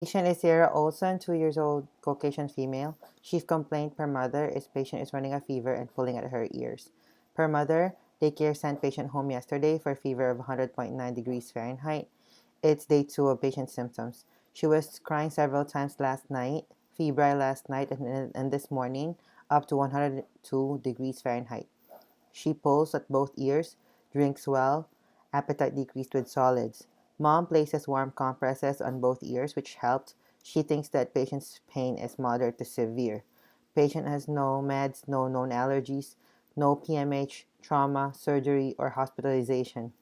Patient is Sarah Olson, 2 years old, Caucasian female. Chief complaint per mother is patient is running a fever and pulling at her ears. Per mother, daycare sent patient home yesterday for a fever of 100.9 degrees Fahrenheit. It's day 2 of patient symptoms. She was crying several times last night, febrile last night, and this morning, up to 102 degrees Fahrenheit. She pulls at both ears, drinks well, appetite decreased with solids. Mom places warm compresses on both ears, which helped. She thinks that patient's pain is moderate to severe. Patient has no meds, no known allergies, no PMH, trauma, surgery, or hospitalization.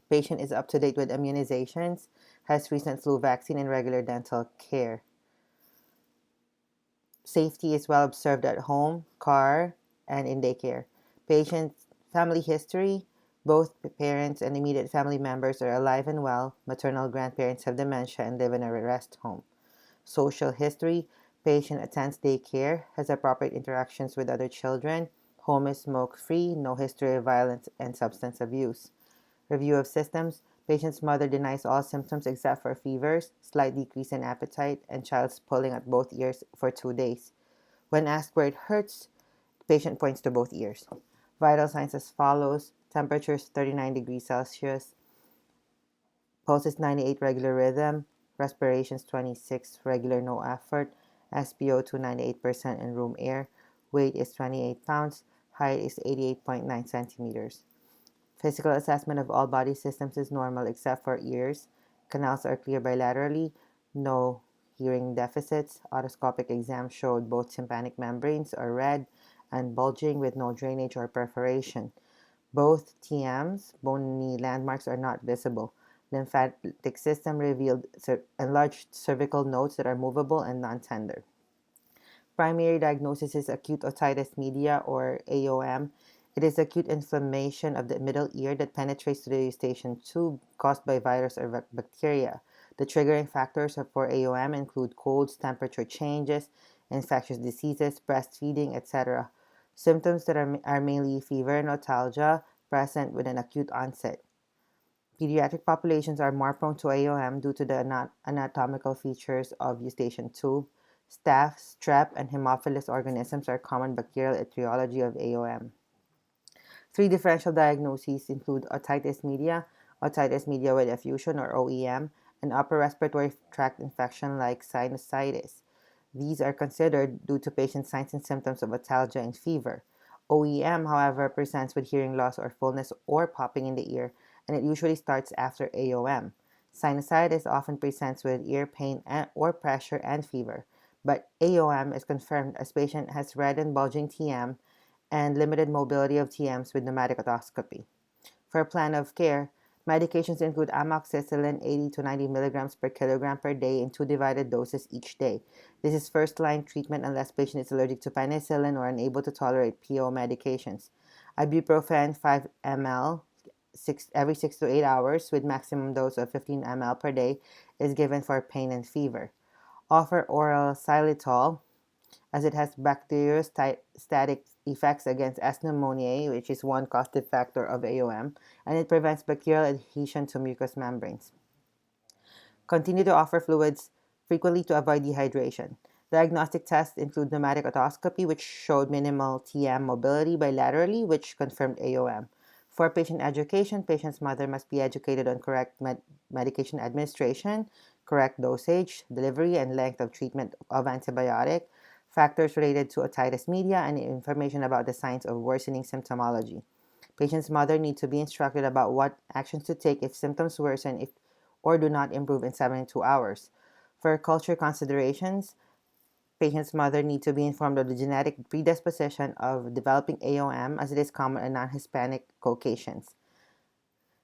Patient is up to date with immunizations, has recent flu vaccine and regular dental care. Safety is well observed at home, car, and in daycare. Patient's family history: both parents and immediate family members are alive and well. Maternal grandparents have dementia and live in a rest home. Social history: patient attends daycare, has appropriate interactions with other children. Home is smoke free, no history of violence and substance abuse. Review of systems: patient's mother denies all symptoms except for fevers, slight decrease in appetite, and child's pulling at both ears for 2 days. When asked where it hurts, the patient points to both ears. Vital signs as follows: temperature is 39 degrees Celsius, pulse is 98, regular rhythm, respiration is 26, regular no effort, SpO2 98% in room air, weight is 28 pounds, height is 88.9 centimeters. Physical assessment of all body systems is normal except for ears. Canals are clear bilaterally. No hearing deficits. Otoscopic exam showed both tympanic membranes are red and bulging with no drainage or perforation. Both TMs, bony landmarks, are not visible. Lymphatic system revealed enlarged cervical nodes that are movable and non-tender. Primary diagnosis is acute otitis media, or AOM. It is acute inflammation of the middle ear that penetrates to the eustachian tube caused by virus or bacteria. The triggering factors for AOM include colds, temperature changes, infectious diseases, breastfeeding, etc. Symptoms that are mainly fever and otalgia present with an acute onset. Pediatric populations are more prone to AOM due to the anatomical features of eustachian tube. Staph, strep, and Haemophilus organisms are common bacterial etiology of AOM. Three differential diagnoses include otitis media with effusion or OEM, and upper respiratory tract infection like sinusitis. These are considered due to patient signs and symptoms of otalgia and fever. OEM, however, presents with hearing loss or fullness or popping in the ear, and it usually starts after AOM. Sinusitis often presents with ear pain or pressure and fever, but AOM is confirmed as patient has red and bulging TM and limited mobility of TMs with pneumatic otoscopy. For a plan of care, medications include amoxicillin 80 to 90 milligrams per kilogram per day in 2 divided doses each day. This is first-line treatment unless patient is allergic to penicillin or unable to tolerate PO medications. Ibuprofen 5 ml every 6 to 8 hours with maximum dose of 15 ml per day is given for pain and fever. Offer oral xylitol as it has bacteriostatic effects against S. pneumoniae, which is one causative factor of AOM, and it prevents bacterial adhesion to mucous membranes. Continue to offer fluids frequently to avoid dehydration. Diagnostic tests include pneumatic otoscopy, which showed minimal TM mobility bilaterally, which confirmed AOM. For patient education, patient's mother must be educated on correct medication administration, correct dosage, delivery, and length of treatment of antibiotic, factors related to otitis media, and information about the signs of worsening symptomology. Patient's mother needs to be instructed about what actions to take if symptoms worsen or do not improve in 72 hours. For culture considerations, patient's mother needs to be informed of the genetic predisposition of developing AOM, as it is common in non-Hispanic Caucasians.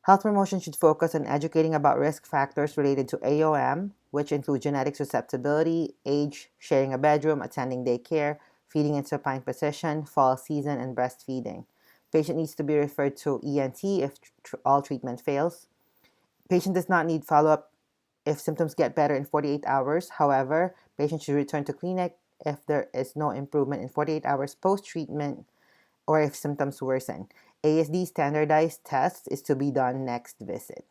Health promotion should focus on educating about risk factors related to AOM, which include genetic susceptibility, age, sharing a bedroom, attending daycare, feeding in supine position, fall season, and breastfeeding. Patient needs to be referred to ENT if all treatment fails. Patient does not need follow-up if symptoms get better in 48 hours. However, patient should return to clinic if there is no improvement in 48 hours post-treatment or if symptoms worsen. ASD standardized tests is to be done next visit.